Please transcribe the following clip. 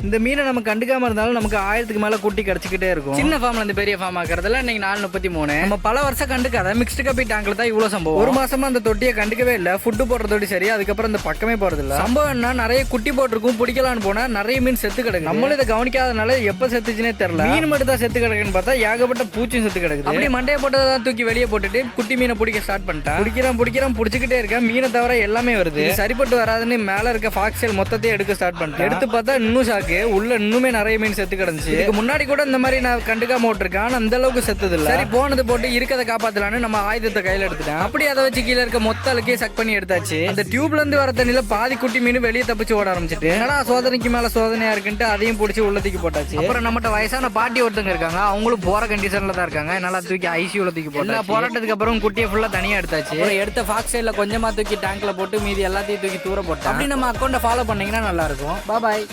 இந்த மீனை நம்ம கண்டுக்காம இருந்தாலும் நமக்கு 1000க்கு மேல குட்டி கிடைச்சிக்கிட்டே இருக்கும். சின்ன ஃபார்ம்ல இருந்து பெரிய ஃபார்ம் ஆக்குறதுல இன்னைக்கு 433. நம்ம பல வருஷம் கண்டுக்காத மிக்ஸ்டு கப்பி டேங்க்ல தான் இவ்வளவு சம்பவம். ஒரு மாசமா அந்த தொட்டியை கண்டுக்கவே இல்ல. ஃபுட்டு போடுறதோட சரி, அதுக்கப்புறம் இந்த பக்கமே போறது இல்ல. சம்பவம் என்ன, நிறைய குட்டி போட்டிருக்கும், பிடிக்கலான்னு போனா நிறைய மீன் செத்து கிடக்கு. நம்மளும் இதை கவனிக்காதனால எப்ப செத்துச்சுன்னே தெரியல. மீன் மட்டும் தான் செத்து கிடக்குன்னு பார்த்தா ஏகப்பட்ட பூச்சும் செத்து கிடக்குது. அப்படி மண்டையை போட்டதான் தூக்கி வெளியே போட்டுட்டு குட்டி மீனை பிடிக்க ஸ்டார்ட் பண்ணிட்டேன். பிடிக்கிறேன் பிடிச்சிக்கிட்டே இருக்கேன். மீனை தவிர எல்லாமே வருது. சரிப்பட்டு வராதுன்னு மேல இருக்க ஃபாக்ஸெல் மொத்தத்தையும் எடுக்க ஸ்டார்ட் பண்ணிட்டேன். எடுத்து பார்த்தா இன்னும் ஷாக்கு, உள்ள இன்னுமே நிறைய மீன் செத்து கிடந்துச்சு. இதுக்கு முன்னாடி கூட இந்த மாதிரி நான் கண்டுக்காம விட்டுருக்கேன், ஆனா அந்த அளவுக்கு செத்தது இல்ல. சரி, போனது போட்டு இருக்கதை காப்பாத்தலான்னு நம்ம ஆயுதத்தை கையில எடுத்துட்டேன். அப்படி அதை வச்சு கீழே இருக்க மொத்த அழுக்கே சக் பண்ணி எடுத்தாச்சு. அந்த டியூப்ல இருந்து வர தண்ணியில பாதி குட்டி மீன் வெளியே தப்பிச்சு ஓட ஆரம்பிச்சிட்டு, என்னடா சோதனைக்கு மேல சோதனையா இருக்குன்ட்டு அதையும் பிடிச்சி உள்ள தூக்கி போட்டாச்சு. அப்புறம் நம்மகிட்ட வயசான பாட்டி ஒருத்தங்க இருக்காங்க, அவங்களும் போற கண்டிஷன்ல தான் இருக்காங்க. நல்லா தூக்கி ஐசியூல தூக்கி போட்டா. போராட்டத்துக்கு அப்புறம் குட்டியை ஃபுல்லா தனியா எடுத்தாச்சு. எடுத்த ஃபாக்ஸைல கொஞ்சமா தூக்கி டேங்க்ல போட்டு மீதி எல்லாத்தையும் தூக்கி தூர போட்டோம். அப்படி நம்ம அக்கௌண்ட்டை ஃபாலோ பண்ணீங்கன்னா நல்லா இருக்கும். பாய்.